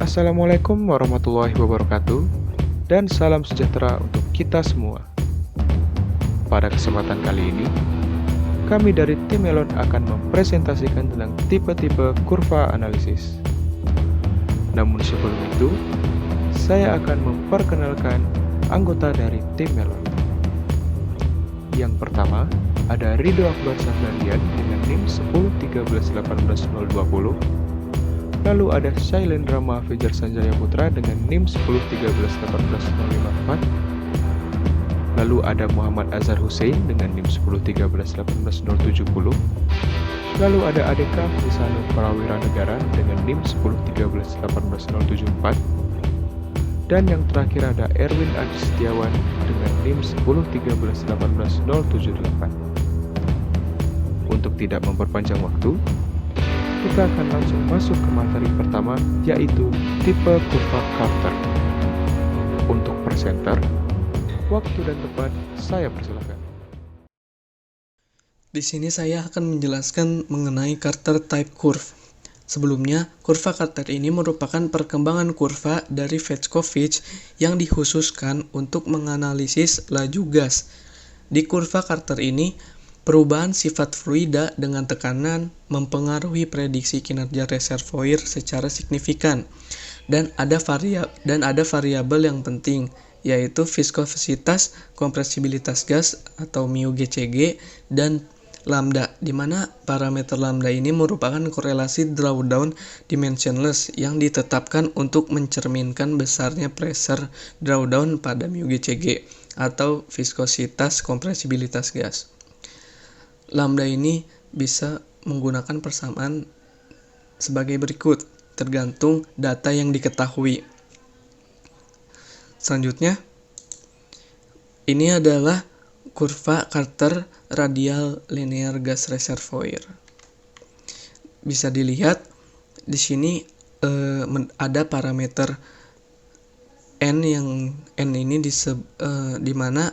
Assalamualaikum warahmatullahi wabarakatuh, dan salam sejahtera untuk kita semua. Pada kesempatan kali ini, kami dari tim Elon akan mempresentasikan tentang tipe-tipe kurva analisis. Namun sebelum itu, saya akan memperkenalkan anggota dari tim Elon. Yang pertama, ada Ridho Akbar Safdarian dengan NIM 10131820. Lalu ada Shailendra Mahafajar Sanjaya Putra dengan NIM 10131804. Lalu ada Muhammad Azhar Hussein dengan NIM 10131870. Lalu ada Adeka Frisano Prawira Negara dengan NIM 10131874. Dan yang terakhir ada Erwin Adi Setiawan dengan NIM 1013188078. Untuk tidak memperpanjang waktu, kita akan langsung masuk ke materi pertama, yaitu tipe kurva Carter. Untuk presenter, waktu dan tempat saya persilakan. Di sini saya akan menjelaskan mengenai Carter type curve. Sebelumnya, kurva Carter ini merupakan perkembangan kurva dari Fetchkovich yang dikhususkan untuk menganalisis laju gas. Di kurva Carter ini, perubahan sifat fluida dengan tekanan mempengaruhi prediksi kinerja reservoir secara signifikan, dan ada variabel yang penting, yaitu viskositas, kompresibilitas gas atau μGCG, dan lambda, di mana parameter lambda ini merupakan korelasi drawdown dimensionless yang ditetapkan untuk mencerminkan besarnya pressure drawdown pada μGCG atau viskositas kompresibilitas gas. Lambda ini bisa menggunakan persamaan sebagai berikut, tergantung data yang diketahui. Selanjutnya, ini adalah kurva Carter radial linear gas reservoir. Bisa dilihat di sini ada parameter n ini di mana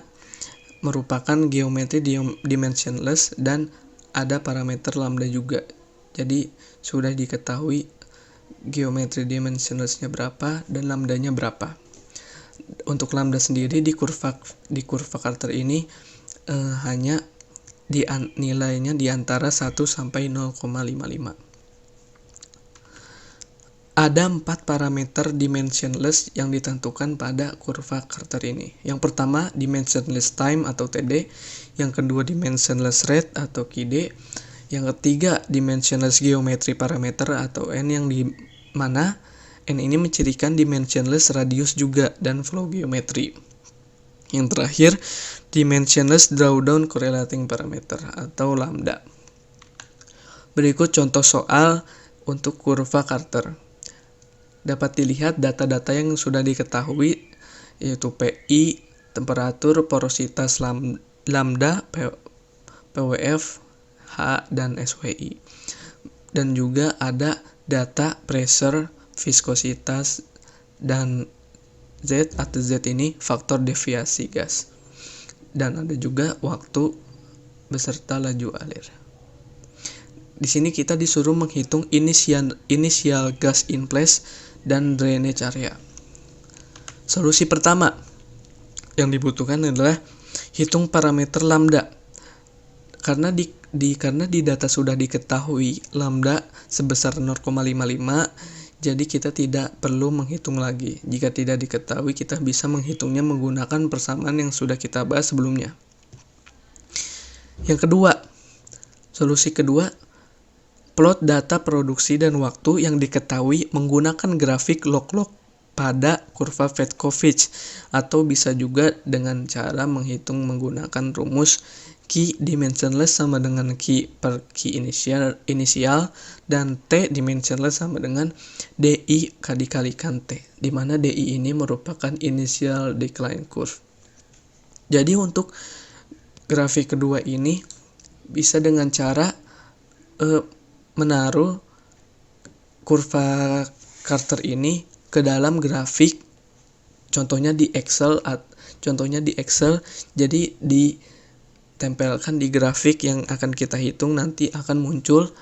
merupakan geometri dimensionless dan ada parameter lambda juga. Jadi sudah diketahui geometri dimensionless-nya berapa dan lambdanya berapa. Untuk lambda sendiri di kurva Carter ini hanya nilainya di antara 1 sampai 0,55. Ada 4 parameter dimensionless yang ditentukan pada kurva Carter ini. Yang pertama, dimensionless time atau TD. Yang kedua, dimensionless rate atau QD. Yang ketiga, dimensionless geometry parameter atau N, yang di mana N ini mencirikan dimensionless radius juga dan flow geometry. Yang terakhir, dimensionless drawdown correlating parameter atau lambda. Berikut contoh soal untuk kurva Carter. Dapat dilihat data-data yang sudah diketahui, yaitu PI, temperatur, porositas lambda, PWF, H, dan SWI. Dan juga ada data pressure, viskositas, dan Z atau Z ini faktor deviasi gas. Dan ada juga waktu beserta laju alir. Di sini kita disuruh menghitung initial gas in place dan drainage area. Solusi pertama yang dibutuhkan adalah hitung parameter lambda. Karena di data sudah diketahui lambda sebesar 0,55, jadi kita tidak perlu menghitung lagi. Jika tidak diketahui, kita bisa menghitungnya menggunakan persamaan yang sudah kita bahas sebelumnya. Yang kedua, solusi kedua, plot data produksi dan waktu yang diketahui menggunakan grafik log-log pada kurva Fetchkovich, atau bisa juga dengan cara menghitung menggunakan rumus Q dimensionless sama dengan Q per Q inisial dan T dimensionless sama dengan DI dikalikan T, di mana DI ini merupakan initial decline curve. Jadi untuk grafik kedua ini bisa dengan cara menaruh kurva Carter ini ke dalam grafik, contohnya di Excel, jadi ditempelkan di grafik yang akan kita hitung. Nanti akan muncul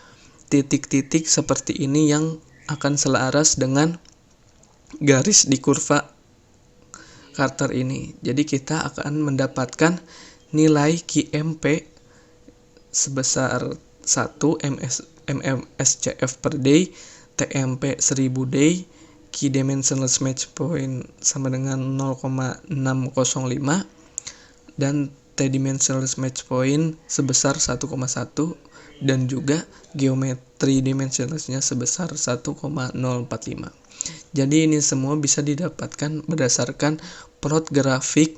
titik-titik seperti ini yang akan selaras dengan garis di kurva Carter ini. Jadi kita akan mendapatkan nilai QMP sebesar 1 MMSCF per day, TMP 1000 day, Key Dimensionless Match Point sama dengan 0,605 dan T-Dimensionless Match Point sebesar 1,1 dan juga geometri dimensionlessnya sebesar 1,045. Jadi ini semua bisa didapatkan berdasarkan plot grafik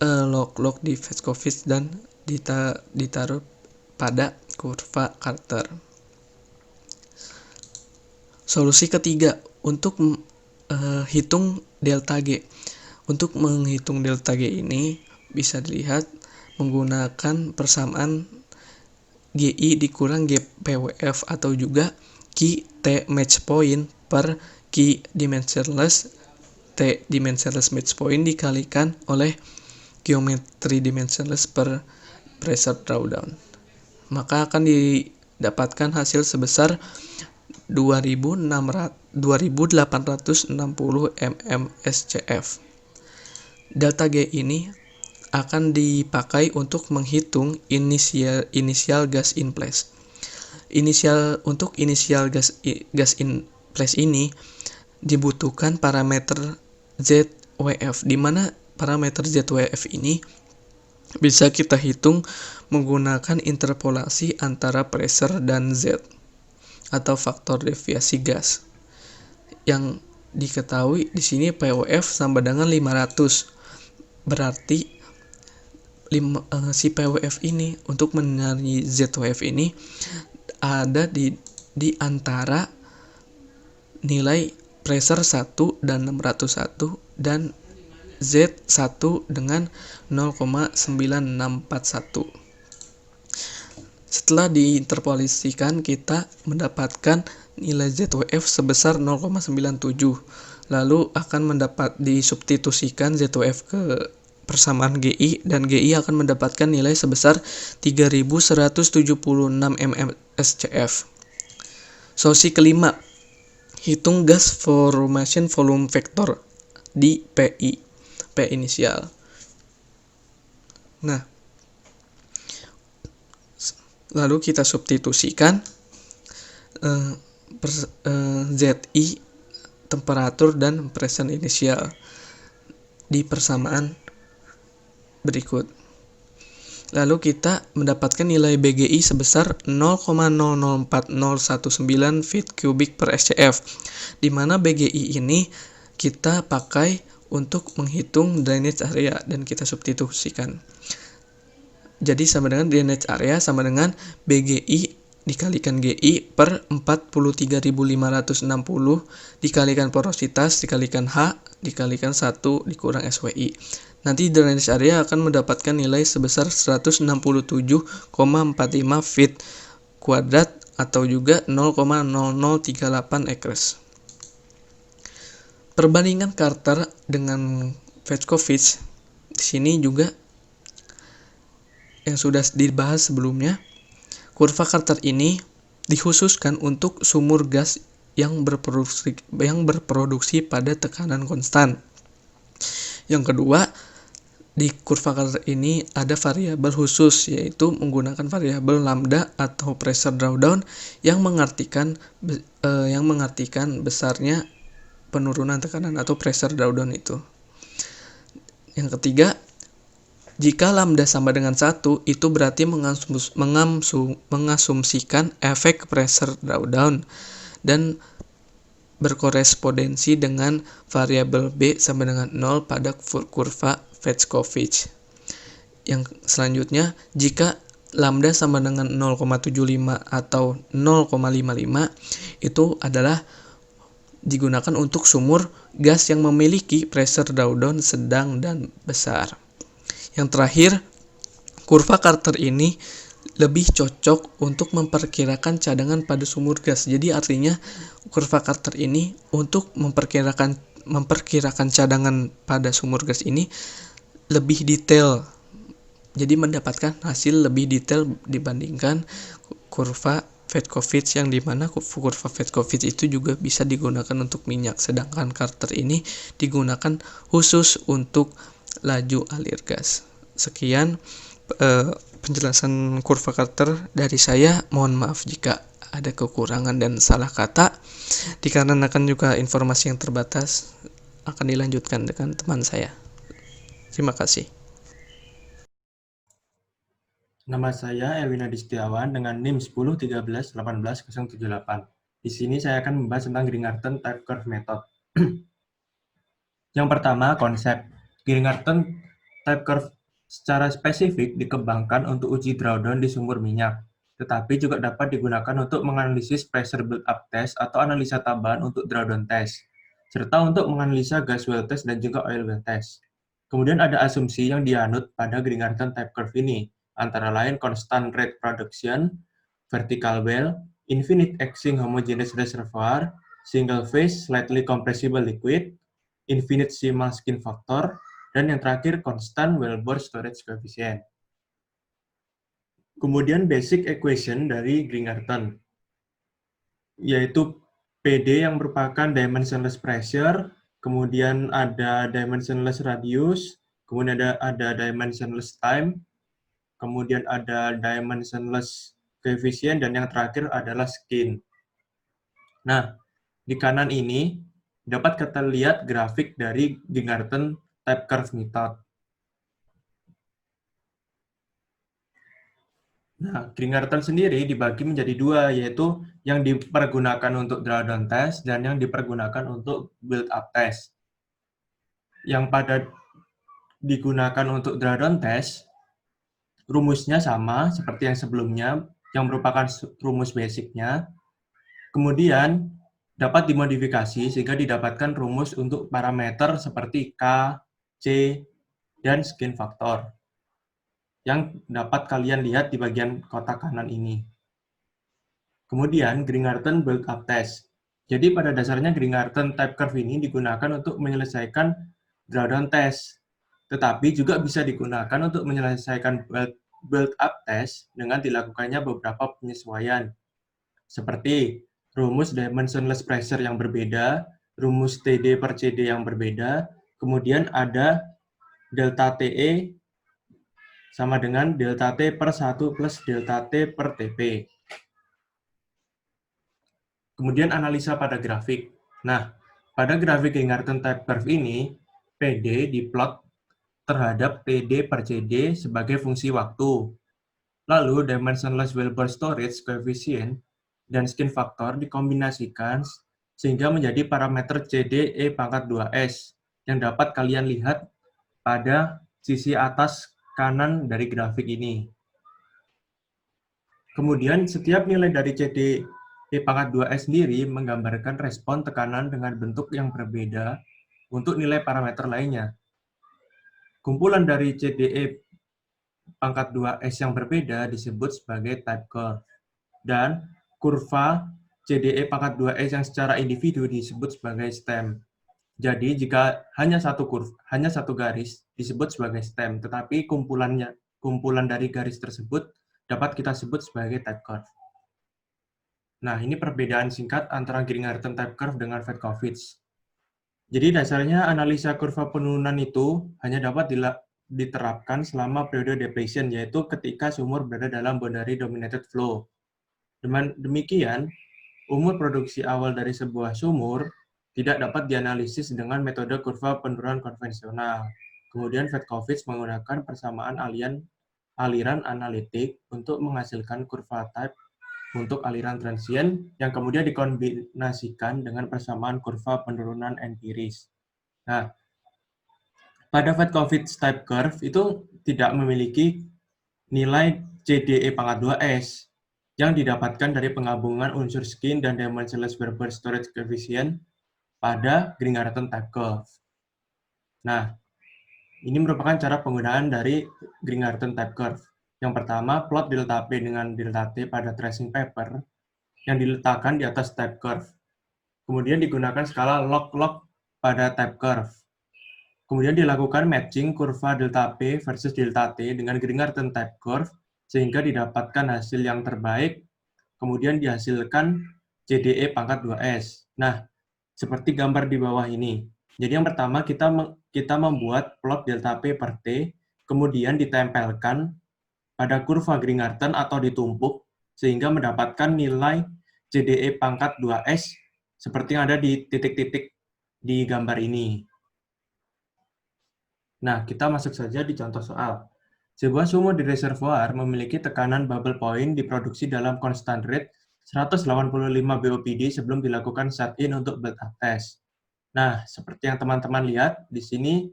log-log di Fetchkowitz dan ditaruh pada kurva Carter. Solusi ketiga untuk hitung delta G. Untuk menghitung delta G ini bisa dilihat menggunakan persamaan GI dikurang GPWF atau juga Key T Match Point per Key Dimensionless T Dimensionless Match Point dikalikan oleh geometri dimensionless per pressure drawdown. Maka akan didapatkan hasil sebesar 2860 mmSCF. Delta G ini akan dipakai untuk menghitung initial gas in place. Untuk initial gas in place ini dibutuhkan parameter ZWF, di mana parameter ZWF ini bisa kita hitung menggunakan interpolasi antara pressure dan Z atau faktor deviasi gas. Yang diketahui di sini PWF sama dengan 500. Berarti si PWF ini untuk mencari ZWF ini ada di antara nilai pressure 1 dan 601 dan Z1 dengan 0,9641. Setelah diinterpolasikan, kita mendapatkan nilai ZWF sebesar 0,97. Lalu akan disubstitusikan ZWF ke persamaan GI dan GI akan mendapatkan nilai sebesar 3176 mmSCF. Solusi kelima, hitung gas formation volume vector di PI, P inisial. Nah, lalu kita substitusikan ZI temperatur dan pressure inisial di persamaan berikut. Lalu kita mendapatkan nilai BGI sebesar 0,004019 feet cubic per SCF, di mana BGI ini kita pakai untuk menghitung drainage area dan kita substitusikan. Jadi sama dengan drainage area sama dengan BGI dikalikan GI per 43.560 dikalikan porositas dikalikan H dikalikan 1 dikurang SWI. Nanti drainage area akan mendapatkan nilai sebesar 167,45 feet kuadrat atau juga 0,0038 acres. Perbandingan Carter dengan Fetchkowitz di sini juga yang sudah dibahas sebelumnya. Kurva Carter ini dikhususkan untuk sumur gas yang berproduksi pada tekanan konstan. Yang kedua, di kurva Carter ini ada variabel khusus, yaitu menggunakan variabel lambda atau pressure drawdown yang mengartikan besarnya penurunan tekanan atau pressure drawdown itu. Yang ketiga, jika lambda sama dengan 1, itu berarti mengasumsikan efek pressure drawdown dan berkorespondensi dengan variabel B sama dengan 0 pada kurva Fetchkowitz. Yang selanjutnya, jika lambda sama dengan 0,75 atau 0,55, itu adalah digunakan untuk sumur gas yang memiliki pressure drawdown sedang dan besar. Yang terakhir, kurva Carter ini lebih cocok untuk memperkirakan cadangan pada sumur gas. Jadi artinya kurva Carter ini untuk memperkirakan cadangan pada sumur gas ini lebih detail. Jadi mendapatkan hasil lebih detail dibandingkan kurva Fedkovich, yang dimana kurva Fedkovich itu juga bisa digunakan untuk minyak, sedangkan Carter ini digunakan khusus untuk laju alir gas. Sekian penjelasan kurva Carter dari saya. Mohon maaf jika ada kekurangan dan salah kata, dikarenakan juga informasi yang terbatas. Akan dilanjutkan dengan teman saya. Terima kasih. Nama saya Erwin Adi Setiawan dengan NIM 1013188078. Di sini saya akan membahas tentang Gringarton Type Curve Method. Yang pertama, konsep. Gringarton Type Curve secara spesifik dikembangkan untuk uji drawdown di sumur minyak, tetapi juga dapat digunakan untuk menganalisis pressure build-up test atau analisa tambahan untuk drawdown test, serta untuk menganalisa gas well test dan juga oil well test. Kemudian ada asumsi yang dianut pada Gringarton Type Curve ini, antara lain constant rate production, vertical well, infinite axing homogeneous reservoir, single phase slightly compressible liquid, infinite Simal skin factor, dan yang terakhir constant wellbore storage coefficient. Kemudian basic equation dari Gringarton, yaitu PD yang merupakan dimensionless pressure, kemudian ada dimensionless radius, kemudian ada dimensionless time, kemudian ada dimensionless coefficient, dan yang terakhir adalah skin. Nah, di kanan ini dapat kita lihat grafik dari Gringarton Type Curve Method. Nah, Gringarton sendiri dibagi menjadi dua, yaitu yang dipergunakan untuk drawdown test dan yang dipergunakan untuk build-up test. Yang pada digunakan untuk drawdown test, rumusnya sama seperti yang sebelumnya, yang merupakan rumus basicnya. Kemudian dapat dimodifikasi sehingga didapatkan rumus untuk parameter seperti K, C, dan skin factor yang dapat kalian lihat di bagian kotak kanan ini. Kemudian Gringarton build-up test. Jadi pada dasarnya Gringarton type curve ini digunakan untuk menyelesaikan drawdown test, tetapi juga bisa digunakan untuk menyelesaikan build-up test dengan dilakukannya beberapa penyesuaian, seperti rumus dimensionless pressure yang berbeda, rumus TD per CD yang berbeda, kemudian ada delta TE sama dengan delta T per 1 plus delta T per TP. Kemudian analisa pada grafik. Nah, pada grafik Gringarton type curve ini, PD diplot terhadap TD per CD sebagai fungsi waktu. Lalu dimensionless wellbore storage coefficient dan skin factor dikombinasikan sehingga menjadi parameter CD E pangkat 2S yang dapat kalian lihat pada sisi atas kanan dari grafik ini. Kemudian setiap nilai dari CD E pangkat 2S sendiri menggambarkan respon tekanan dengan bentuk yang berbeda untuk nilai parameter lainnya. Kumpulan dari CDE pangkat 2S yang berbeda disebut sebagai type curve. Dan kurva CDE pangkat 2S yang secara individu disebut sebagai stem. Jadi jika hanya satu garis disebut sebagai stem, tetapi kumpulan dari garis tersebut dapat kita sebut sebagai type curve. Nah, ini perbedaan singkat antara Gringarton type curve dengan Fedkovich. Jadi dasarnya analisa kurva penurunan itu hanya dapat diterapkan selama periode depletion, yaitu ketika sumur berada dalam boundary dominated flow. Demikian, umur produksi awal dari sebuah sumur tidak dapat dianalisis dengan metode kurva penurunan konvensional. Kemudian Fedkovich menggunakan persamaan aliran analitik untuk menghasilkan kurva type untuk aliran transient yang kemudian dikombinasikan dengan persamaan kurva penurunan empiris. Nah, pada Fedkovich type curve itu tidak memiliki nilai CDE pangkat 2S yang didapatkan dari penggabungan unsur skin dan dimensionless wellbore storage coefficient pada Gringarton type curve. Nah, ini merupakan cara penggunaan dari Gringarton type curve. Yang pertama, plot delta P dengan delta T pada tracing paper yang diletakkan di atas type curve. Kemudian digunakan skala log-log pada type curve. Kemudian dilakukan matching kurva delta P versus delta T dengan Gringarton type curve sehingga didapatkan hasil yang terbaik. kemudian dihasilkan CDE pangkat 2S. Nah, seperti gambar di bawah ini. Jadi yang pertama kita membuat plot delta P per T, kemudian ditempelkan pada kurva Gringarten atau ditumpuk, sehingga mendapatkan nilai CDE pangkat 2S seperti yang ada di titik-titik di gambar ini. Nah, kita masuk saja di contoh soal. Sebuah sumur di reservoir memiliki tekanan bubble point diproduksi dalam constant rate 185 BOPD sebelum dilakukan shut-in untuk build-up test. Nah, seperti yang teman-teman lihat, di sini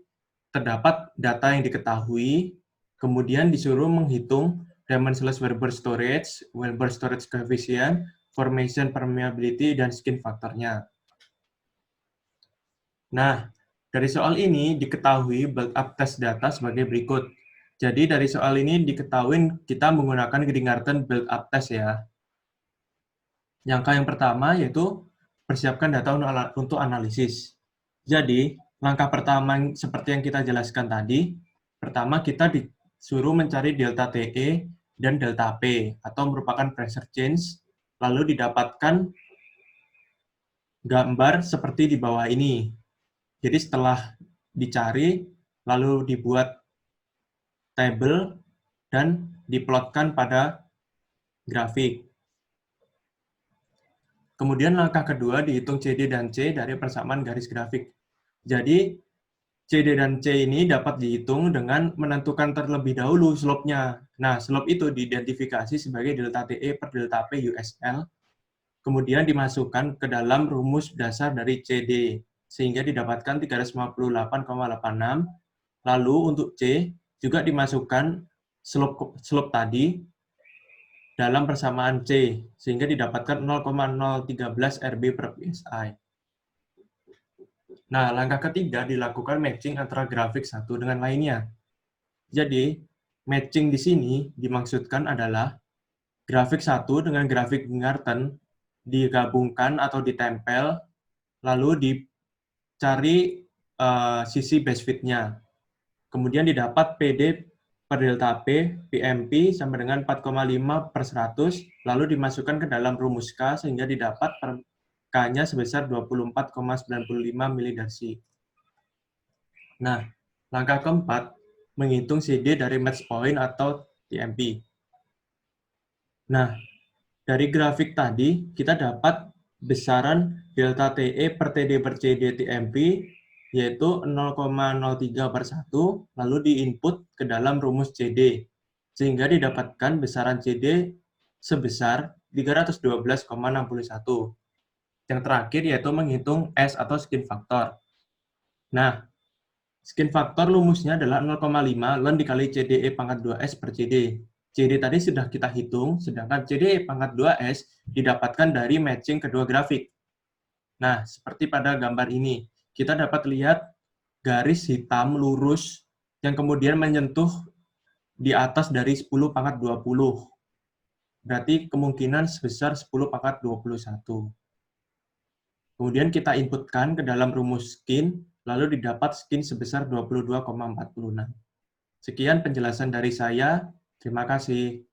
terdapat data yang diketahui, kemudian disuruh menghitung dimensionless Weber storage coefficient, formation permeability, dan skin faktornya. Nah, dari soal ini diketahui build-up test data sebagai berikut. Jadi dari soal ini diketahui kita menggunakan Gringarten build-up test ya. Langkah yang pertama yaitu persiapkan data untuk analisis. Jadi, langkah pertama seperti yang kita jelaskan tadi, pertama kita disuruh mencari delta TE dan delta P, atau merupakan pressure change, lalu didapatkan gambar seperti di bawah ini. Jadi setelah dicari, lalu dibuat tabel dan diplotkan pada grafik. Kemudian langkah kedua dihitung CD dan C dari persamaan garis grafik. Jadi CD dan C ini dapat dihitung dengan menentukan terlebih dahulu slope-nya. Nah, slope itu diidentifikasi sebagai delta TE per delta P USL, kemudian dimasukkan ke dalam rumus dasar dari CD, sehingga didapatkan 358,86. Lalu untuk C, juga dimasukkan slope tadi dalam persamaan C, sehingga didapatkan 0,013 RB per PSI. Nah, langkah ketiga dilakukan matching antara grafik satu dengan lainnya. Jadi, matching di sini dimaksudkan adalah grafik satu dengan grafik Gringarten digabungkan atau ditempel, lalu dicari sisi base fit-nya. Kemudian didapat PD per delta P, PMP sama dengan 4,5 per 100, lalu dimasukkan ke dalam rumus K sehingga didapat K-nya sebesar 24,95 milidarcy. Nah, langkah keempat, menghitung CD dari match point atau TMP. Nah, dari grafik tadi, kita dapat besaran delta TE per TD per CD TMP, yaitu 0,03 per 1, lalu diinput ke dalam rumus CD, sehingga didapatkan besaran CD sebesar 312,61. Yang terakhir yaitu menghitung S atau skin factor. Nah, skin factor rumusnya adalah 0,5 ln dikali CDE pangkat 2S per CD. CD tadi sudah kita hitung, sedangkan CDE pangkat 2S didapatkan dari matching kedua grafik. Nah, seperti pada gambar ini, kita dapat lihat garis hitam lurus yang kemudian menyentuh di atas dari 10 pangkat 20. Berarti kemungkinan sebesar 10 pangkat 21. Kemudian kita inputkan ke dalam rumus skin, lalu didapat skin sebesar 22,46. Sekian penjelasan dari saya. Terima kasih.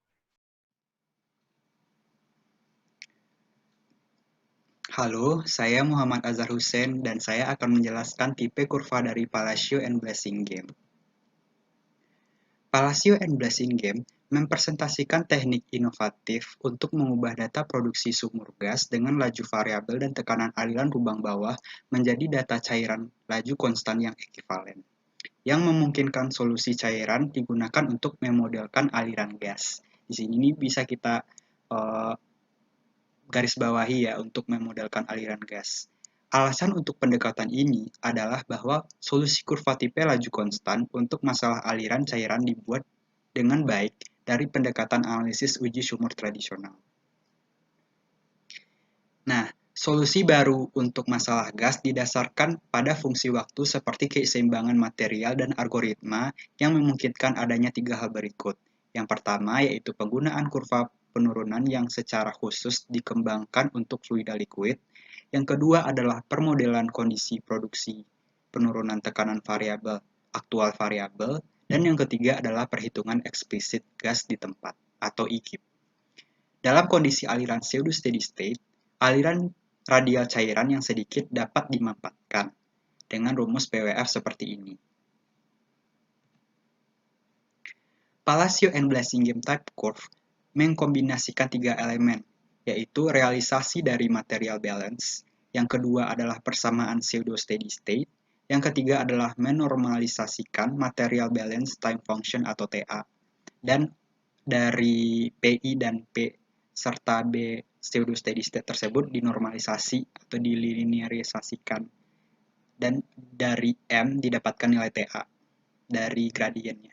Halo, saya Muhammad Azhar Hussein dan saya akan menjelaskan tipe kurva dari Palacio and Blasingame. Palacio and Blasingame mempresentasikan teknik inovatif untuk mengubah data produksi sumur gas dengan laju variabel dan tekanan aliran lubang bawah menjadi data cairan laju konstan yang ekivalen, yang memungkinkan solusi cairan digunakan untuk memodelkan aliran gas. Di sini bisa kita garis bawahi ya untuk memodelkan aliran gas. Alasan untuk pendekatan ini adalah bahwa solusi kurva tipe laju konstan untuk masalah aliran cairan dibuat dengan baik dari pendekatan analisis uji sumur tradisional. Nah, solusi baru untuk masalah gas didasarkan pada fungsi waktu seperti keseimbangan material dan algoritma yang memungkinkan adanya 3 hal berikut. Yang pertama yaitu penggunaan kurva penurunan yang secara khusus dikembangkan untuk fluida liquid. Yang kedua adalah permodelan kondisi produksi penurunan tekanan variabel aktual variabel. Dan yang ketiga adalah perhitungan eksplisit gas di tempat atau EGIP. Dalam kondisi aliran pseudo steady state, aliran radial cairan yang sedikit dapat dimanfaatkan dengan rumus PWR seperti ini. Palacio and Blasingame type curve mengkombinasikan tiga elemen, yaitu realisasi dari material balance, yang kedua adalah persamaan pseudo steady state, yang ketiga adalah menormalisasikan material balance time function atau TA, dan dari PI dan P serta B pseudo steady state tersebut dinormalisasi atau dilinearisasikan, dan dari M didapatkan nilai TA dari gradiennya.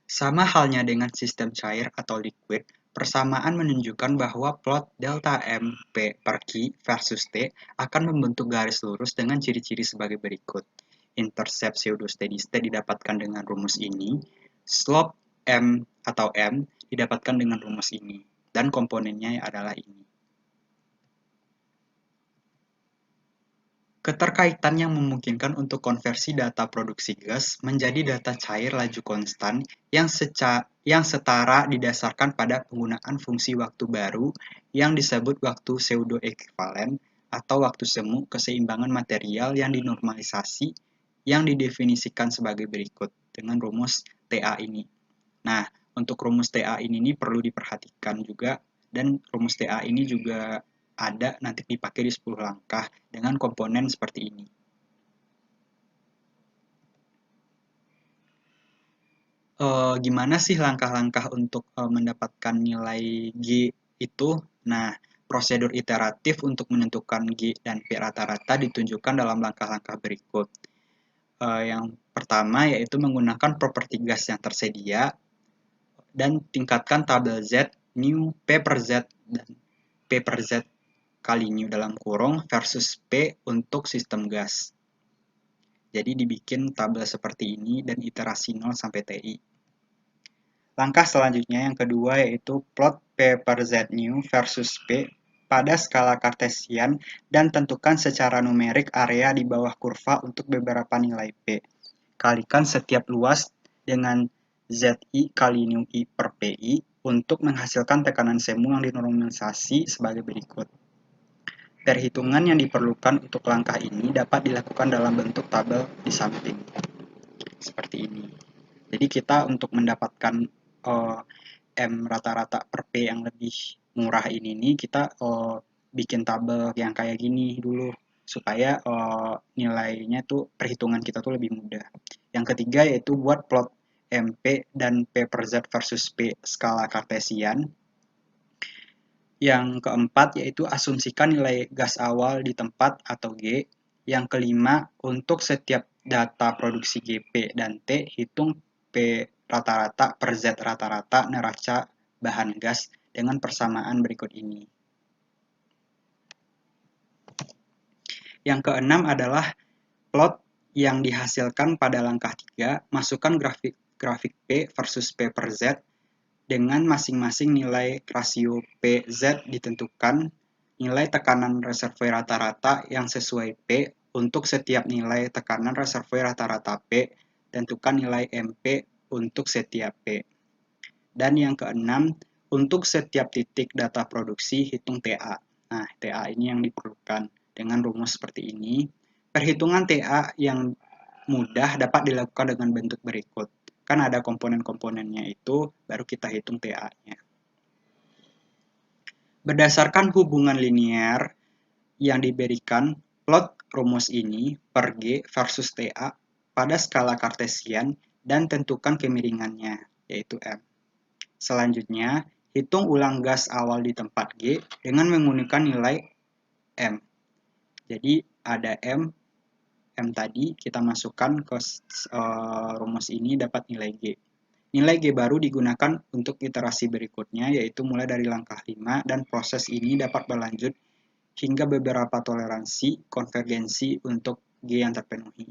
Sama halnya dengan sistem cair atau liquid, persamaan menunjukkan bahwa plot delta M P per Q versus T akan membentuk garis lurus dengan ciri-ciri sebagai berikut. Intercept pseudo steady state didapatkan dengan rumus ini, slope M atau M didapatkan dengan rumus ini, dan komponennya adalah ini. Keterkaitan yang memungkinkan untuk konversi data produksi gas menjadi data cair laju konstan yang setara didasarkan pada penggunaan fungsi waktu baru yang disebut waktu pseudo-ekivalen atau waktu semu keseimbangan material yang dinormalisasi yang didefinisikan sebagai berikut dengan rumus TA ini. Nah, untuk rumus TA ini perlu diperhatikan juga, dan rumus TA ini juga ada nanti dipakai di 10 langkah dengan komponen seperti ini. Gimana sih langkah-langkah untuk mendapatkan nilai G itu? Nah, prosedur iteratif untuk menentukan G dan P rata-rata ditunjukkan dalam langkah-langkah berikut. Yang pertama yaitu menggunakan properti gas yang tersedia dan tingkatkan tabel Z, nu, P per Z, dan P per Z kali nu dalam kurung versus P untuk sistem gas. Jadi dibikin tabel seperti ini dan iterasi 0 sampai TI. Langkah selanjutnya yang kedua yaitu plot P per Z nu versus P pada skala kartesian dan tentukan secara numerik area di bawah kurva untuk beberapa nilai P. Kalikan setiap luas dengan ZI kali nu I per PI untuk menghasilkan tekanan semu yang dinormalisasi sebagai berikut. Perhitungan yang diperlukan untuk langkah ini dapat dilakukan dalam bentuk tabel di samping. Seperti ini. Jadi kita untuk mendapatkan M rata-rata per P yang lebih murah ini nih, kita bikin tabel yang kayak gini dulu supaya nilainya tuh perhitungan kita tuh lebih mudah. Yang ketiga yaitu buat plot MP dan P per Z versus P skala kartesian. Yang keempat yaitu asumsikan nilai gas awal di tempat atau G. Yang kelima, untuk setiap data produksi GP dan T, hitung P rata-rata per Z rata-rata neraca bahan gas dengan persamaan berikut ini. Yang keenam adalah plot yang dihasilkan pada langkah 3, masukkan grafik P versus P per Z dengan masing-masing nilai rasio PZ ditentukan, nilai tekanan reservoir rata-rata yang sesuai P untuk setiap nilai tekanan reservoir rata-rata P, tentukan nilai MP untuk setiap P. Dan yang keenam, untuk setiap titik data produksi, hitung TA. Nah, TA ini yang diperlukan dengan rumus seperti ini. Perhitungan TA yang mudah dapat dilakukan dengan bentuk berikut. Kan ada komponen-komponennya itu, baru kita hitung TA-nya. Berdasarkan hubungan linear yang diberikan, plot rumus ini per G versus TA pada skala kartesian dan tentukan kemiringannya, yaitu M. Selanjutnya, hitung ulang gas awal di tempat G dengan menggunakan nilai M. Jadi ada M tadi kita masukkan ke rumus ini dapat nilai G. Nilai G baru digunakan untuk iterasi berikutnya, yaitu mulai dari langkah 5, dan proses ini dapat berlanjut hingga beberapa toleransi konvergensi untuk G yang terpenuhi.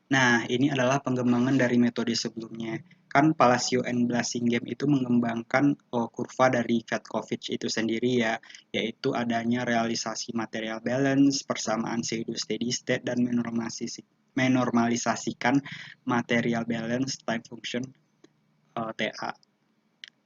Nah, ini adalah pengembangan dari metode sebelumnya. Kan Palacio and Blasingame itu mengembangkan kurva dari Fatkovich itu sendiri ya, yaitu adanya realisasi material balance, persamaan pseudo steady state, dan menormalisasikan material balance time function TA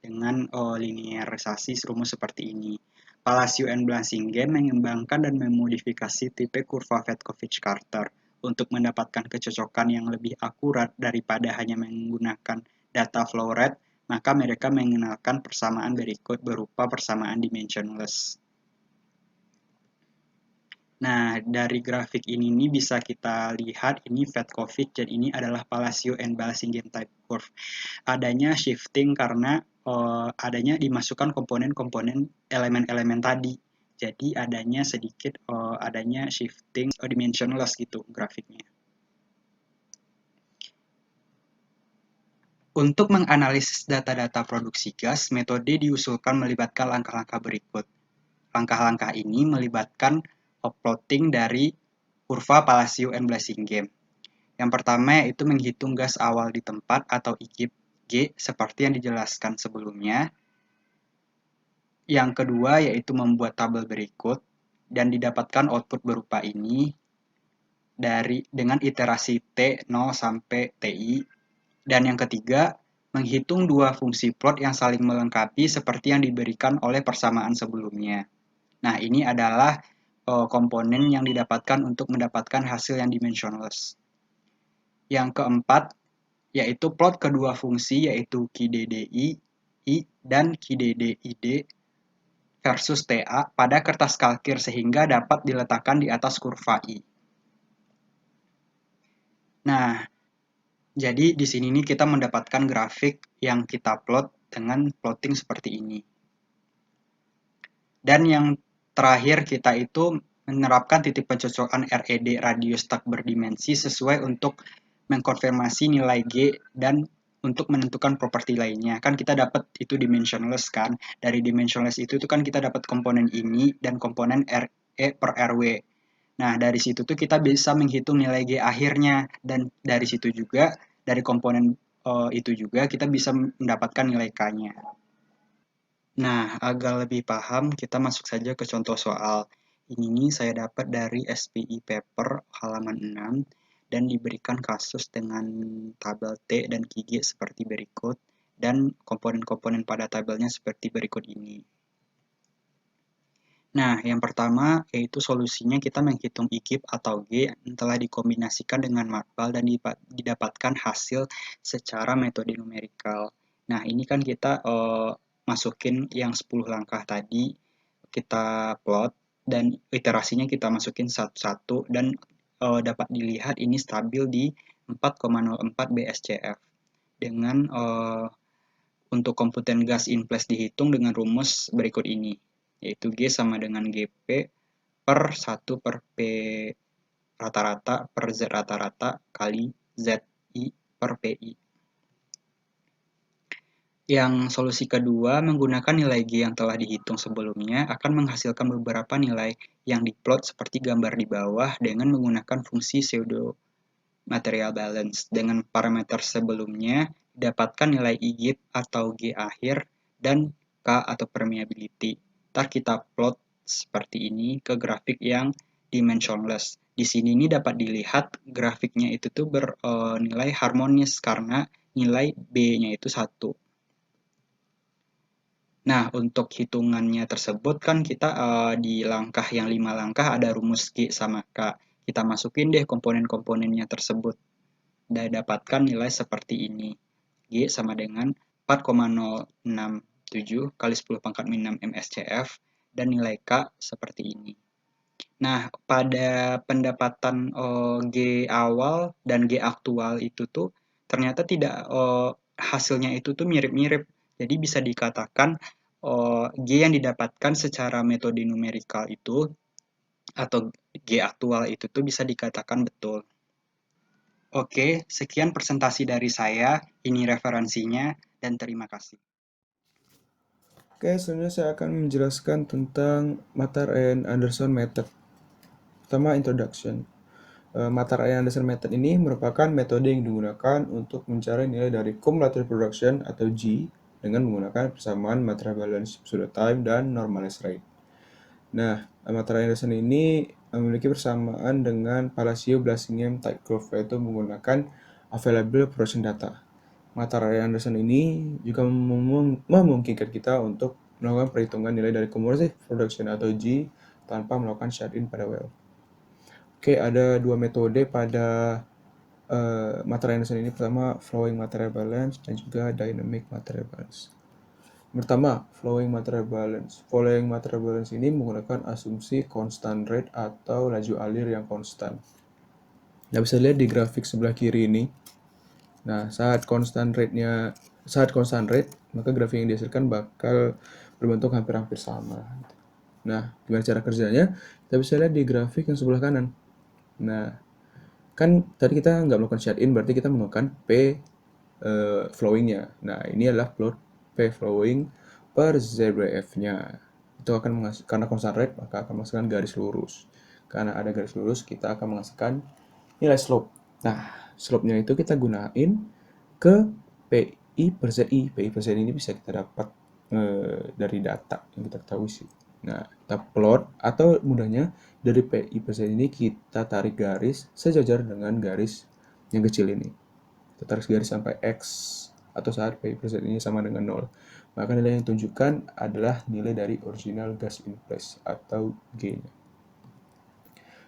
dengan linearisasi rumus seperti ini. Palacio and Blanchingen mengembangkan dan memodifikasi tipe kurva Fedkovich-Carter untuk mendapatkan kecocokan yang lebih akurat daripada hanya menggunakan data flow rate, maka mereka mengenalkan persamaan berikut berupa persamaan dimensionless. Nah, dari grafik ini nih bisa kita lihat ini Fedkovich dan ini adalah Palacio and Blanchingen type curve. Adanya shifting karena adanya dimasukkan komponen-komponen elemen-elemen tadi. Jadi adanya sedikit adanya shifting dimensionless gitu grafiknya. Untuk menganalisis data-data produksi gas, metode diusulkan melibatkan langkah-langkah berikut. Langkah-langkah ini melibatkan plotting dari kurva Palacio and Blanchingen. Yang pertama yaitu menghitung gas awal di tempat atau IGIP G seperti yang dijelaskan sebelumnya. Yang kedua yaitu membuat tabel berikut dan didapatkan output berupa ini dengan iterasi T0 sampai TI. Dan yang ketiga, menghitung dua fungsi plot yang saling melengkapi seperti yang diberikan oleh persamaan sebelumnya. Nah, ini adalah komponen yang didapatkan untuk mendapatkan hasil yang dimensionless. Yang keempat, yaitu plot kedua fungsi yaitu QDDI I dan QDDID versus TA pada kertas kalkir sehingga dapat diletakkan di atas kurva I. Nah, jadi di sini nih kita mendapatkan grafik yang kita plot dengan plotting seperti ini. Dan yang terakhir kita itu menerapkan titik pencocokan RED radius tak berdimensi sesuai untuk mengkonfirmasi nilai G dan untuk menentukan properti lainnya. Kan kita dapat itu dimensionless kan. Dari dimensionless itu kan kita dapat komponen ini dan komponen RE per RW. Nah, dari situ tuh kita bisa menghitung nilai G akhirnya dan dari situ juga dari komponen itu juga kita bisa mendapatkan nilai K-nya. Nah, agar lebih paham, kita masuk saja ke contoh soal. Ini saya dapat dari SPI paper halaman 6 dan diberikan kasus dengan tabel T dan QG seperti berikut dan komponen-komponen pada tabelnya seperti berikut ini. Nah, yang pertama yaitu solusinya kita menghitung IGIP atau G yang telah dikombinasikan dengan makbal dan didapatkan hasil secara metode numerikal. Nah, ini kan kita masukin yang 10 langkah tadi, kita plot dan iterasinya kita masukin satu-satu dan dapat dilihat ini stabil di 4,04 BSCF dengan untuk komputen gas in place dihitung dengan rumus berikut ini, yaitu G sama dengan GP per 1 per P rata-rata per Z rata-rata kali ZI per PI. Yang solusi kedua menggunakan nilai G yang telah dihitung sebelumnya akan menghasilkan beberapa nilai yang diplot seperti gambar di bawah dengan menggunakan fungsi pseudo material balance. Dengan parameter sebelumnya dapatkan nilai IGIP atau G akhir dan K atau permeability. Ntar kita plot seperti ini ke grafik yang dimensionless. Di sini ini dapat dilihat grafiknya itu tuh bernilai harmonis karena nilai B-nya itu 1. Nah, untuk hitungannya tersebut kan kita di langkah yang 5 langkah ada rumus G sama K. Kita masukin deh komponen-komponennya tersebut. Dan dapatkan nilai seperti ini. G sama dengan 4,067 kali 10 pangkat min 6 MSCF dan nilai K seperti ini. Nah, pada pendapatan G awal dan G aktual itu tuh ternyata tidak hasilnya itu tuh mirip-mirip. Jadi bisa dikatakan G yang didapatkan secara metode numerikal itu atau G aktual itu tuh bisa dikatakan betul. Oke, sekian presentasi dari saya. Ini referensinya dan terima kasih. Oke, selanjutnya saya akan menjelaskan tentang Matar and Anderson Method. Pertama, introduction. Matar and Anderson Method ini merupakan metode yang digunakan untuk mencari nilai dari cumulative production atau G dengan menggunakan persamaan material balance, pseudo time, dan normalized rate. Nah, Matar and Anderson ini memiliki persamaan dengan Palacio Blanchingen type curve, yaitu menggunakan available production data. Mata Ray Anderson ini juga memungkinkan kita untuk melakukan perhitungan nilai dari cumulative production atau G tanpa melakukan shut-in pada well. Oke, ada dua metode pada mata Ray Anderson ini. Pertama, flowing material balance dan juga dynamic material balance. Pertama, flowing material balance. Flowing material balance ini menggunakan asumsi constant rate atau laju alir yang konstan. Nah, bisa lihat di grafik sebelah kiri ini. Nah, saat constant rate, maka grafik yang dihasilkan bakal berbentuk hampir-hampir sama. Nah, gimana cara kerjanya? Kita bisa lihat di grafik yang sebelah kanan. Nah, kan tadi kita nggak melakukan shut-in, berarti kita melakukan P flowing-nya. Nah, ini adalah plot P flowing per ZWF-nya. Itu akan karena constant rate, maka akan menghasilkan garis lurus. Karena ada garis lurus, kita akan menghasilkan nilai slope. Nah, slope-nya itu kita gunain ke PI per ZI. PI per ZI ini bisa kita dapat dari data yang kita ketahui sih. Nah, kita plot, atau mudahnya dari PI per ZI ini kita tarik garis sejajar dengan garis yang kecil ini. Kita tarik garis sampai X atau saat PI per ZI ini sama dengan 0. Maka nilai yang ditunjukkan adalah nilai dari original gas in place atau G-nya.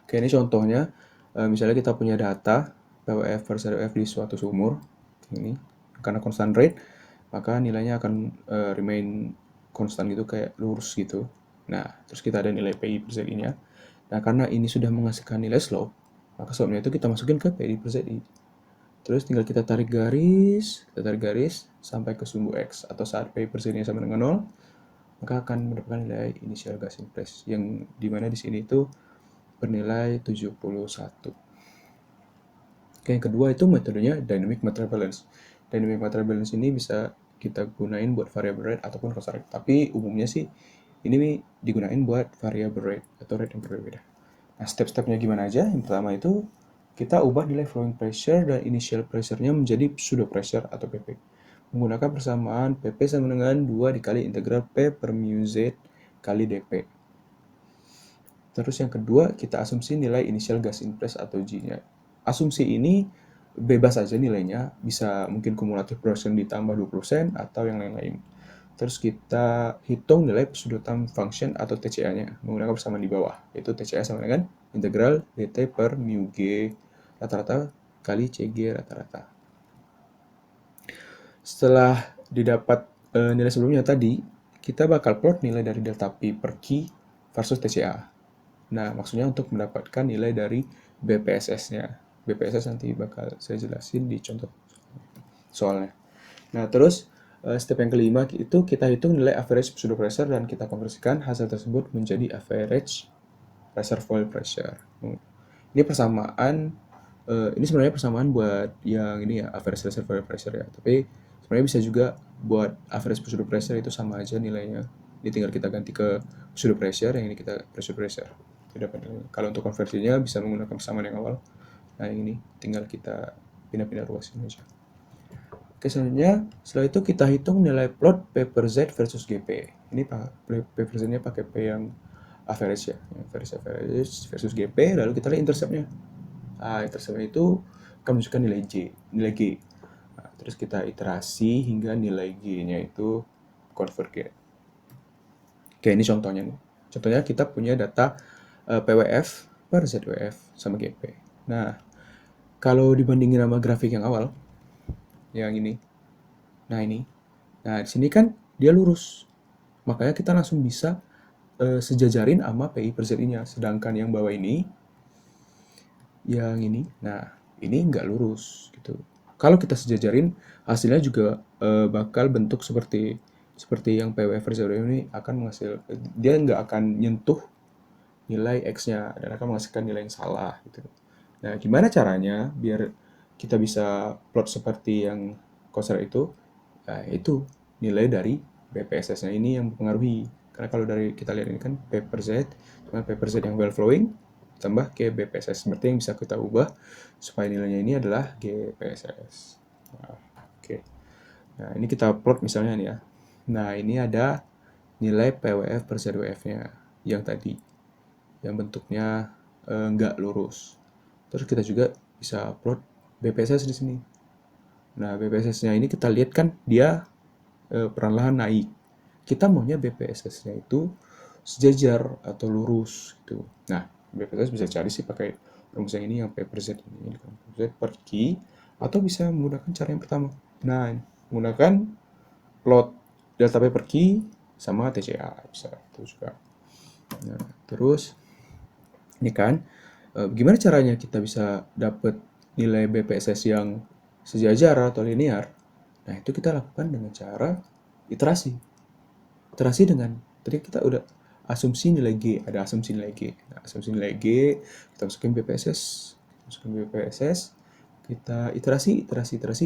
Oke, ini contohnya. Misalnya kita punya data PWF per ZWF di suatu sumur. Ini karena constant rate, maka nilainya akan remain konstan gitu, kayak lurus gitu. Nah, terus kita ada nilai PI per ZI-nya. Nah, karena ini sudah menghasilkan nilai slope, maka slope-nya itu kita masukin ke PI per ZI. Terus tinggal kita tarik garis sampai ke sumbu X, atau saat PI per ZI-nya sama dengan 0, maka akan mendapatkan nilai initial gas in place, yang dimana di sini itu bernilai 71. Oke, yang kedua itu metodenya dynamic material balance. Dynamic material balance ini bisa kita gunain buat variable rate ataupun constant rate. Tapi umumnya sih ini digunain buat variable rate atau rate yang berbeda. Nah, step-stepnya gimana aja? Yang pertama itu kita ubah nilai flowing pressure dan initial pressure-nya menjadi pseudo pressure atau PP. Menggunakan persamaan PP sama dengan 2 dikali integral P per mu Z kali dP. Terus yang kedua, kita asumsi nilai initial gas in place atau G-nya. Asumsi ini bebas aja nilainya, bisa mungkin cumulative production ditambah 20% atau yang lain-lain. Terus kita hitung nilai pseudo-time function atau TCA-nya menggunakan persamaan di bawah, yaitu TCA sama dengan integral dt per mu G rata-rata kali CG rata-rata. Setelah didapat nilai sebelumnya tadi, kita bakal plot nilai dari delta P per Q versus TCA. Nah, maksudnya untuk mendapatkan nilai dari BPSS-nya. BPSS nanti bakal saya jelasin di contoh soalnya. Nah, terus step yang kelima itu kita hitung nilai average pseudo pressure dan kita konversikan hasil tersebut menjadi average reservoir pressure. Ini persamaan, ini sebenarnya persamaan buat yang ini ya, average reservoir pressure ya. Tapi sebenarnya bisa juga buat average pseudo pressure itu sama aja nilainya. Ini tinggal kita ganti ke pseudo pressure, yang ini kita pressure. Kalau untuk konversinya bisa menggunakan persamaan yang awal. Nah, yang ini tinggal kita pindah-pindah ruasin aja. Oke, selanjutnya setelah itu kita hitung nilai plot P per Z versus GP. Ini P per Z-nya pakai P yang average ya, average versus GP, lalu kita lihat intercept-nya. Nah, intercept-nya itu akan menunjukkan nilai G. Nah, terus kita iterasi hingga nilai G-nya itu converge. Oke, ini contohnya nih. Contohnya kita punya data PWF per ZWF sama GP. Nah, kalau dibandingin sama grafik yang awal, yang ini, nah ini, nah di sini kan dia lurus, makanya kita langsung bisa sejajarin sama PI per ZI-nya. Sedangkan yang bawah ini, yang ini, nah ini nggak lurus gitu. Kalau kita sejajarin, hasilnya juga bakal bentuk seperti yang PWF per ZWF ini akan menghasilkan, dia nggak akan nyentuh nilai X-nya dan akan menghasilkan nilai yang salah gitu. Nah, gimana caranya biar kita bisa plot seperti yang Koser itu? Nah, itu nilai dari BPSS-nya ini yang mempengaruhi. Karena kalau dari kita lihat ini kan P per Z, cuma P per Z yang well flowing tambah ke BPSS. Berarti yang bisa kita ubah supaya nilainya ini adalah GPSS. Nah, oke. Nah, ini kita plot misalnya nih ya. Nah, ini ada nilai PWF per ZWF-nya yang tadi, yang bentuknya nggak lurus. Terus kita juga bisa plot BPSS di sini. Nah, BPSS-nya ini kita lihat kan dia perlahan naik. Kita maunya BPSS-nya itu sejajar atau lurus gitu. Nah, BPSS bisa cari sih pakai rumus yang ini, yang P per Z ini. Z per Q, atau bisa menggunakan cara yang pertama. Nah, menggunakan plot delta P per Q sama TCA bisa itu juga. Nah, terus ini kan gimana caranya kita bisa dapat nilai BPSS yang sejajar atau linear? Nah, itu kita lakukan dengan cara iterasi. Iterasi dengan tadi kita udah asumsi nilai G, ada asumsi nilai G. Nah, asumsi nilai G, kita masukin BPSS, kita iterasi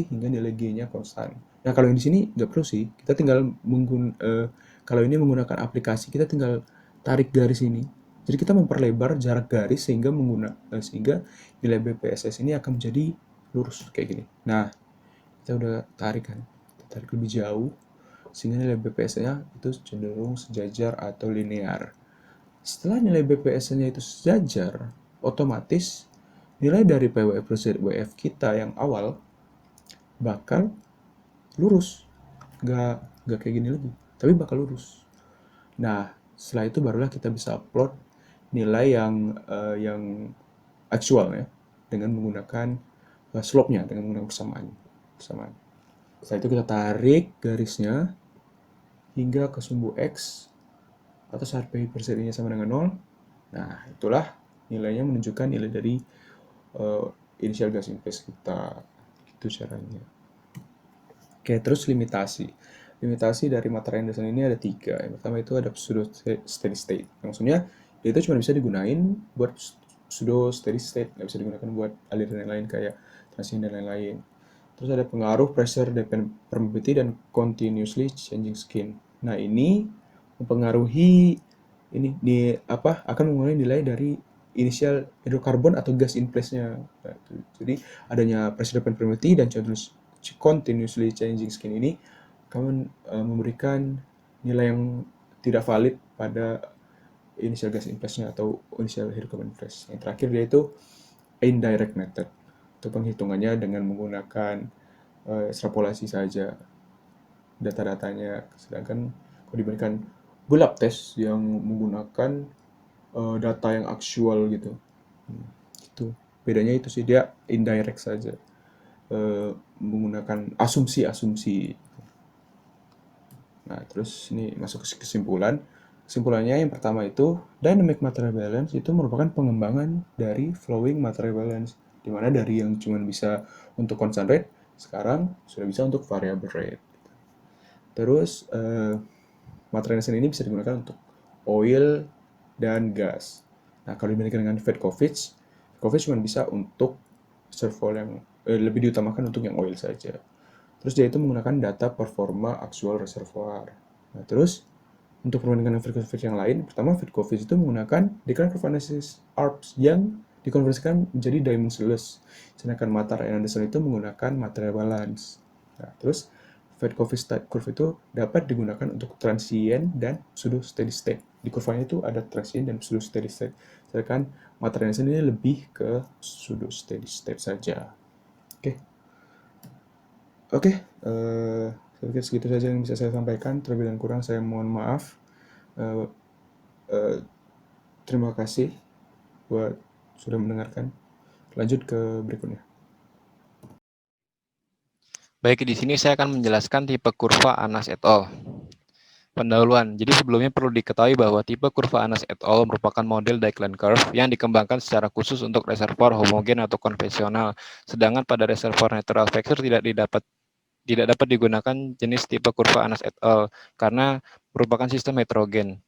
hingga nilai G-nya konstan. Nah, kalau yang di sini nggak perlu sih, kita tinggal kalau ini menggunakan aplikasi, kita tinggal tarik garis ini. Jadi kita memperlebar jarak garis sehingga nilai BPSS ini akan menjadi lurus kayak gini. Nah, kita udah tarik kan, kita tarik lebih jauh sehingga nilai BPS-nya itu cenderung sejajar atau linear. Setelah nilai BPS-nya itu sejajar, otomatis nilai dari PWF plus ZWF kita yang awal bakal lurus. Nggak kayak gini lagi, tapi bakal lurus. Nah, setelah itu barulah kita bisa upload nilai yang actual ya, dengan menggunakan slope-nya, dengan menggunakan persamaan. Setelah itu kita tarik garisnya hingga ke sumbu X atau saat PI per Z-nya sama dengan 0. Nah, itulah nilainya menunjukkan nilai dari initial gas in place kita. Itu caranya. Oke, terus limitasi. Limitasi dari materi landasan ini ada 3. Yang pertama itu ada pseudo steady state. Maksudnya, itu cuma bisa digunain buat pseudo steady state, nggak bisa digunakan buat aliran yang lain kayak transient dan lain-lain. Terus ada pengaruh pressure dependent permeability dan continuously changing skin. Nah, ini mempengaruhi akan mengurangi nilai dari initial hidrokarbon atau gas in place-nya. Nah, jadi adanya pressure dependent permeability dan continuously changing skin ini akan memberikan nilai yang tidak valid pada initial gas in place-nya atau initial hydrocarbon in place. Yang terakhir dia itu indirect method. Itu penghitungannya dengan menggunakan ekstrapolasi saja data-datanya. Sedangkan kalau dibandingkan gelap tes yang menggunakan data yang actual gitu. Itu bedanya itu sih, dia indirect saja. Menggunakan asumsi-asumsi. Nah, terus ini masuk ke kesimpulan. Kesimpulannya yang pertama itu, dynamic material balance itu merupakan pengembangan dari flowing material balance, di mana dari yang cuma bisa untuk constant rate, sekarang sudah bisa untuk variable rate. Terus, material balance ini bisa digunakan untuk oil dan gas. Nah, kalau dibandingkan dengan Fedkovich cuma bisa untuk reservoir yang lebih diutamakan untuk yang oil saja. Terus dia itu menggunakan data performa actual reservoir. Nah, terus untuk perbandingan Fedkovich yang lain, pertama Fedkovich itu menggunakan decline curve analysis ARPS yang dikonversikan menjadi dimensionless. Sedangkan Matar and Anderson itu menggunakan material balance. Nah, terus Fedkovich type curve itu dapat digunakan untuk transient dan pseudo steady state. Di kurvanya itu ada transient dan pseudo steady state. Sedangkan Matar and Anderson ini lebih ke pseudo steady state saja. Oke, saya pikir segitu saja yang bisa saya sampaikan. Terlebih dan kurang saya mohon maaf. Terima kasih buat sudah mendengarkan. Lanjut ke berikutnya. Baik, di sini saya akan menjelaskan tipe kurva Anas et al. Pendahuluan. Jadi sebelumnya perlu diketahui bahwa tipe kurva Anas et al. Merupakan model decline curve yang dikembangkan secara khusus untuk reservoir homogen atau konvensional. Sedangkan pada reservoir natural factor tidak dapat digunakan jenis tipe kurva Anas et al. Karena merupakan sistem heterogen.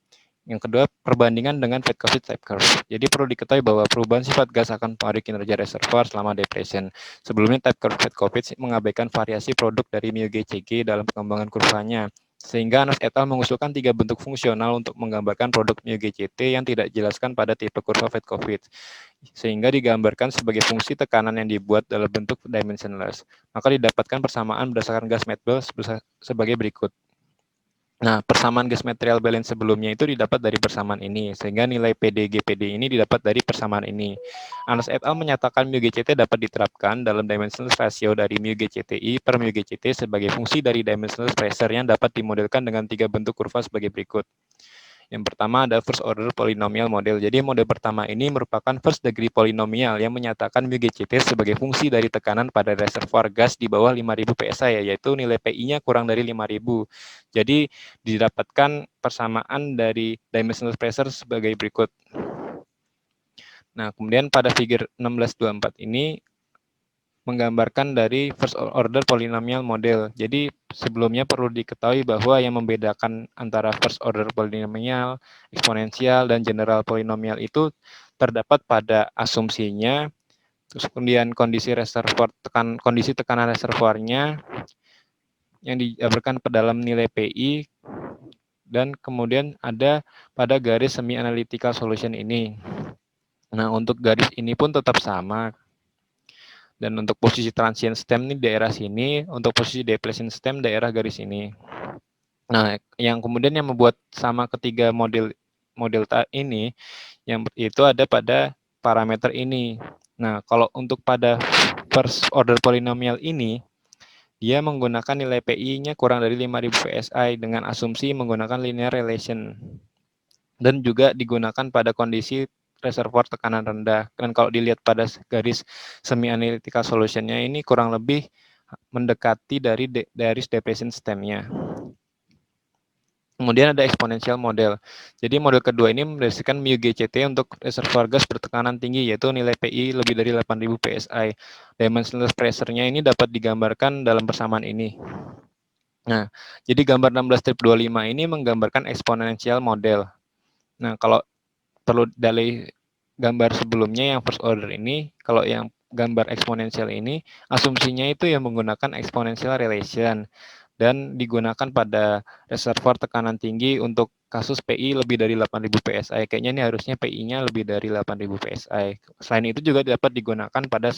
Yang kedua, perbandingan dengan Fedkovich type curve. Jadi perlu diketahui bahwa perubahan sifat gas akan mempengaruhi kinerja reservoir selama depression. Sebelumnya type curve Fedkovich mengabaikan variasi produk dari μgCG dalam pengembangan kurvanya. Sehingga Anas et al. Mengusulkan 3 bentuk fungsional untuk menggambarkan produk μgCT yang tidak dijelaskan pada tipe kurva Fedkovich. Sehingga digambarkan sebagai fungsi tekanan yang dibuat dalam bentuk dimensionless. Maka didapatkan persamaan berdasarkan gas Medbel sebagai berikut. Nah, persamaan gas material balance sebelumnya itu didapat dari persamaan ini, sehingga nilai PD GPD ini didapat dari persamaan ini. Anas et al. Menyatakan mu GCT dapat diterapkan dalam dimensionless ratio dari mu GCTI per mu GCT sebagai fungsi dari dimensionless pressure yang dapat dimodelkan dengan 3 bentuk kurva sebagai berikut. Yang pertama ada first order polynomial model. Jadi model pertama ini merupakan first degree polynomial yang menyatakan mu GCT sebagai fungsi dari tekanan pada reservoir gas di bawah 5000 PSI, yaitu nilai PI-nya kurang dari 5000. Jadi didapatkan persamaan dari dimensional pressure sebagai berikut. Nah, kemudian pada figure 1624 ini menggambarkan dari first order polynomial model. Jadi sebelumnya perlu diketahui bahwa yang membedakan antara first order polynomial, eksponensial, dan general polynomial itu terdapat pada asumsinya, terus kemudian kondisi reservoir kondisi tekanan reservoirnya yang dijabarkan ke dalam nilai PI, dan kemudian ada pada garis semi analytical solution ini. Nah, untuk garis ini pun tetap sama. Dan untuk posisi transient stem ini daerah sini, untuk posisi depletion stem daerah garis ini. Nah, yang kemudian yang membuat sama ketiga model ini, yang itu ada pada parameter ini. Nah, kalau untuk pada first order polynomial ini, dia menggunakan nilai PI-nya kurang dari 5000 PSI dengan asumsi menggunakan linear relation. Dan juga digunakan pada kondisi reservoir tekanan rendah. Dan kalau dilihat pada garis semi analytical solution-nya ini kurang lebih mendekati dari garis depression stem-nya. Kemudian ada exponential model. Jadi model kedua ini mendasarkan mu GCT untuk reservoir gas bertekanan tinggi, yaitu nilai PI lebih dari 8000 PSI. Dimensionless pressure-nya ini dapat digambarkan dalam persamaan ini. Nah, jadi gambar 16-25 ini menggambarkan exponential model. Nah, kalau perlu dari gambar sebelumnya yang first order ini, kalau yang gambar eksponensial ini, asumsinya itu yang menggunakan exponential relation dan digunakan pada reservoir tekanan tinggi untuk kasus PI lebih dari 8000 PSI. Kayaknya ini harusnya PI-nya lebih dari 8000 PSI. Selain itu juga dapat digunakan pada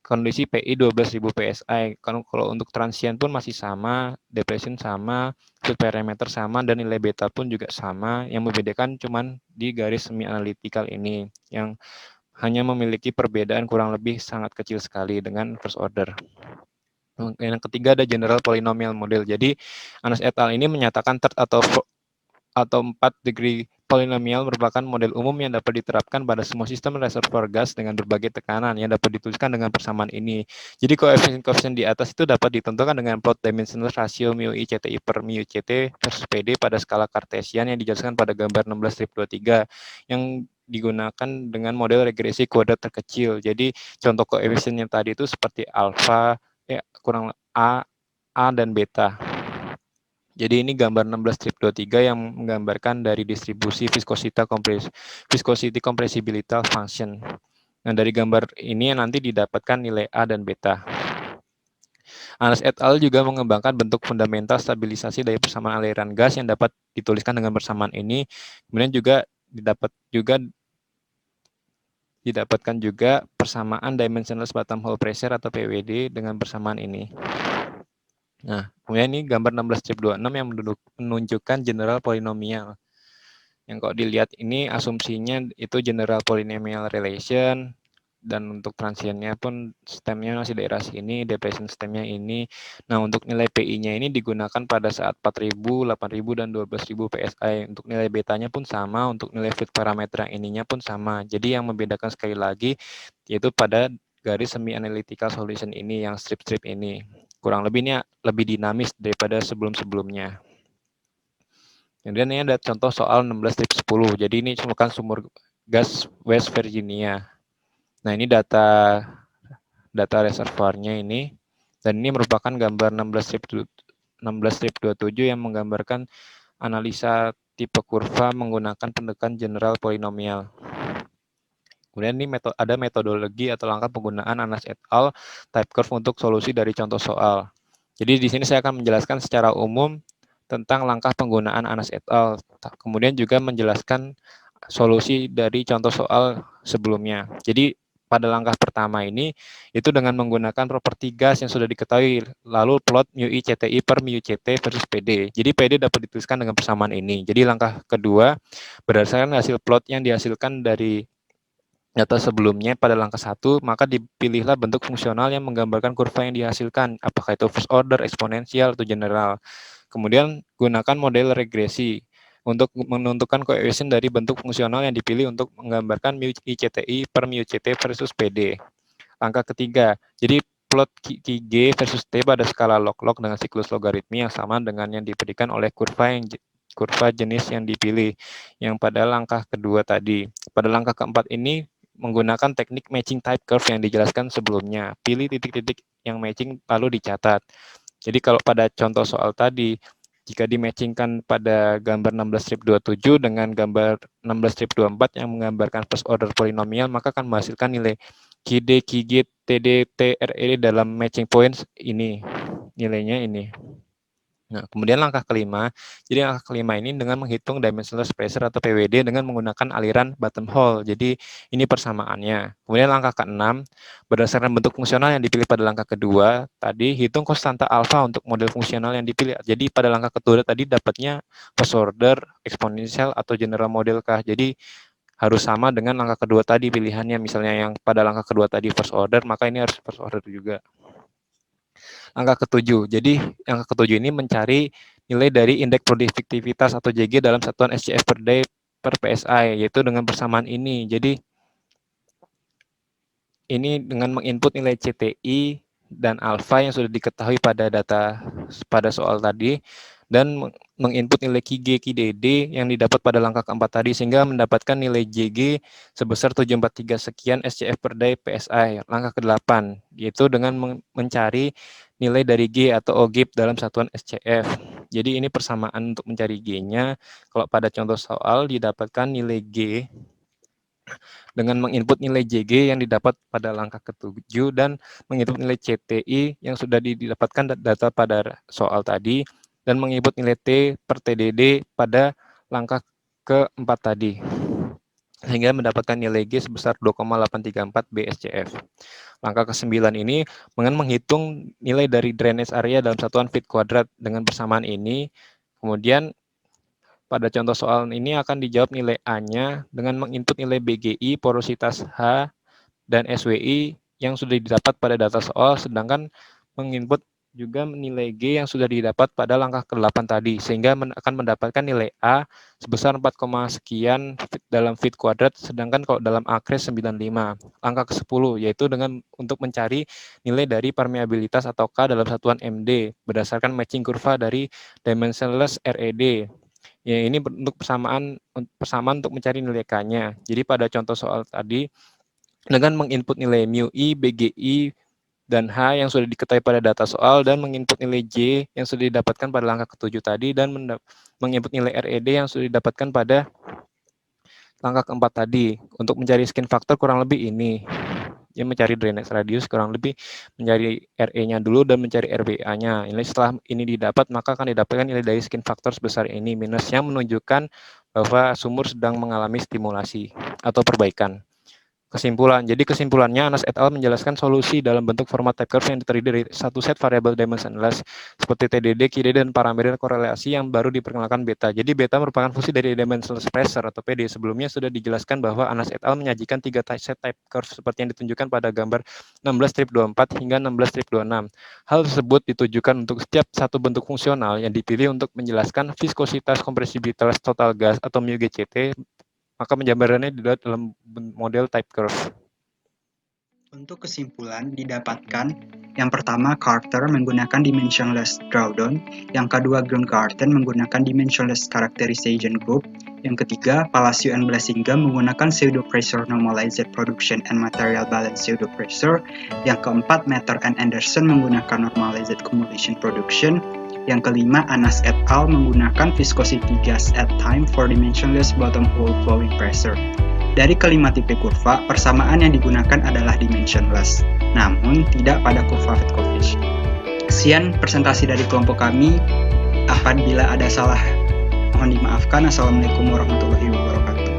kondisi PI 12.000 PSI. Kalau untuk transient pun masih sama, depression sama, fluid parameter sama, dan nilai beta pun juga sama. Yang membedakan cuman di garis semi analytical ini, yang hanya memiliki perbedaan kurang lebih sangat kecil sekali dengan first order. Yang ketiga ada general polynomial model. Jadi Anas et al. Ini menyatakan third atau 4 degree polynomial merupakan model umum yang dapat diterapkan pada semua sistem reservoir gas dengan berbagai tekanan yang dapat dituliskan dengan persamaan ini. Jadi koefisien di atas itu dapat ditentukan dengan plot dimensional rasio mu I CTI per mu CT versus PD pada skala kartesian yang dijelaskan pada gambar 16-23 yang digunakan dengan model regresi kuadrat terkecil. Jadi contoh koefisiennya tadi itu seperti alfa, kurang A dan beta. Jadi ini gambar 16-23 yang menggambarkan dari distribusi viscosity compressibility function. Nah, dari gambar ini nanti didapatkan nilai A dan beta. Anas et al. Juga mengembangkan bentuk fundamental stabilisasi dari persamaan aliran gas yang dapat dituliskan dengan persamaan ini. Kemudian juga didapatkan juga persamaan dimensionless bottom hole pressure atau PWD dengan persamaan ini. Nah, kemudian ini gambar 16-26 yang menunjukkan general polynomial. Yang kalau dilihat ini asumsinya itu general polynomial relation, dan untuk transientnya pun stemnya masih daerah sini, depression stemnya ini. Nah, untuk nilai PI-nya ini digunakan pada saat 4000, 8000, dan 12000 PSI. Untuk nilai betanya pun sama, untuk nilai fluid parameter yang ininya pun sama. Jadi yang membedakan sekali lagi yaitu pada garis semi analytical solution ini, yang strip-strip ini. Kurang lebihnya lebih dinamis daripada sebelum-sebelumnya. Kemudian ini ada contoh soal 16-10. Jadi ini merupakan sumur gas West Virginia. Nah, ini data reservoirnya ini, dan ini merupakan gambar 16-27 yang menggambarkan analisa tipe kurva menggunakan pendekatan general polynomial. Kemudian ini ada metodologi atau langkah penggunaan Anas et al. Type curve untuk solusi dari contoh soal. Jadi di sini saya akan menjelaskan secara umum tentang langkah penggunaan Anas et al. Kemudian juga menjelaskan solusi dari contoh soal sebelumnya. Jadi pada langkah pertama ini itu dengan menggunakan properti gas yang sudah diketahui, lalu plot mu I CTI per mu CT versus PD. Jadi PD dapat dituliskan dengan persamaan ini. Jadi langkah kedua, berdasarkan hasil plot yang dihasilkan dari data sebelumnya pada langkah 1, maka dipilihlah bentuk fungsional yang menggambarkan kurva yang dihasilkan, apakah itu first order, eksponensial, atau general. Kemudian gunakan model regresi untuk menentukan koefisien dari bentuk fungsional yang dipilih untuk menggambarkan mu I CTI per mu CT versus PD. Langkah ketiga, jadi plot G versus T pada skala log-log dengan siklus logaritmi yang sama dengan yang diberikan oleh kurva jenis yang dipilih, yang pada langkah kedua tadi. Pada langkah keempat ini menggunakan teknik matching type curve yang dijelaskan sebelumnya. Pilih titik-titik yang matching lalu dicatat. Jadi kalau pada contoh soal tadi, jika dimatchingkan pada gambar 16-27 dengan gambar 16-24 yang menggambarkan first order polinomial, maka akan menghasilkan nilai QD, QG, TD, TRE dalam matching points ini. Nilainya ini. Nah, kemudian langkah kelima. Jadi langkah kelima ini dengan menghitung dimensionless pressure atau PWD dengan menggunakan aliran bottom hole. Jadi ini persamaannya. Kemudian langkah keenam, berdasarkan bentuk fungsional yang dipilih pada langkah kedua, tadi hitung konstanta alfa untuk model fungsional yang dipilih. Jadi pada langkah kedua tadi dapatnya first order, eksponensial, atau general model kah. Jadi harus sama dengan langkah kedua tadi pilihannya. Misalnya yang pada langkah kedua tadi first order, maka ini harus first order juga. Langkah ketujuh, jadi yang ketujuh ini mencari nilai dari indeks produktivitas atau JG dalam satuan SCF per day per PSI, yaitu dengan persamaan ini. Jadi ini dengan menginput nilai CTI dan alfa yang sudah diketahui pada data pada soal tadi, dan menginput nilai QG, QDD yang didapat pada langkah keempat tadi, sehingga mendapatkan nilai JG sebesar 743 sekian SCF per day PSI. Langkah ke-8, yaitu dengan mencari nilai dari G atau OGIP dalam satuan SCF. Jadi ini persamaan untuk mencari G-nya. Kalau pada contoh soal didapatkan nilai G dengan menginput nilai JG yang didapat pada langkah ke-7 dan menginput nilai CTI yang sudah didapatkan data pada soal tadi, dan menginput nilai T per TDD pada langkah ke-4 tadi, sehingga mendapatkan nilai G sebesar 2,834 BSCF. Langkah ke-9 ini dengan menghitung nilai dari drainage area dalam satuan feet kuadrat dengan persamaan ini. Kemudian pada contoh soal ini akan dijawab nilai A-nya dengan menginput nilai BGI, porositas H, dan SWI yang sudah didapat pada data soal, sedangkan menginput juga nilai G yang sudah didapat pada langkah ke-8 tadi, sehingga akan mendapatkan nilai A sebesar 4, sekian dalam feet kuadrat, sedangkan kalau dalam akres 95. Langkah ke-10 yaitu dengan untuk mencari nilai dari permeabilitas atau K dalam satuan MD berdasarkan matching kurva dari dimensionless RED. Ya, ini bentuk persamaan untuk mencari nilai K-nya. Jadi pada contoh soal tadi dengan menginput nilai mu I, BGI, dan H yang sudah diketahui pada data soal, dan menginput nilai J yang sudah didapatkan pada langkah ke-7 tadi, dan menginput nilai RED yang sudah didapatkan pada langkah ke-4 tadi. Untuk mencari skin factor kurang lebih ini. Ya, mencari drainage radius kurang lebih mencari RE-nya dulu dan mencari RBA-nya. Ini setelah ini didapat, maka akan didapatkan nilai dari skin factor sebesar ini minus yang menunjukkan bahwa sumur sedang mengalami stimulasi atau perbaikan. Kesimpulan. Jadi kesimpulannya, Anas et al. Menjelaskan solusi dalam bentuk format type curve yang terdiri dari satu set variabel dimensionless seperti TDD, QD, dan parameter korelasi yang baru diperkenalkan beta. Jadi beta merupakan fungsi dari dimensionless pressure atau PD. Sebelumnya sudah dijelaskan bahwa Anas et al. Menyajikan 3 set type curve seperti yang ditunjukkan pada gambar 16-24 hingga 16-26. Hal tersebut ditujukan untuk setiap satu bentuk fungsional yang dipilih untuk menjelaskan viskositas, kompresibilitas total gas atau mu GCT, maka penjabarannya dalam model type curve. Untuk kesimpulan didapatkan, yang pertama Carter menggunakan dimensionless drawdown, yang kedua Groengarten menggunakan dimensionless characterization group, yang ketiga Palacio and Blasingham menggunakan pseudo pressure normalized production and material balance pseudo pressure, yang keempat Matter and Anderson menggunakan normalized accumulation production, yang kelima Anas et al. Menggunakan viscosity gas at time for dimensionless bottom hole flowing pressure. Dari kelima tipe kurva, persamaan yang digunakan adalah dimensionless, namun tidak pada kurva Fedkovich. Sekian presentasi dari kelompok kami. Apabila ada salah, mohon dimaafkan. Assalamualaikum warahmatullahi wabarakatuh.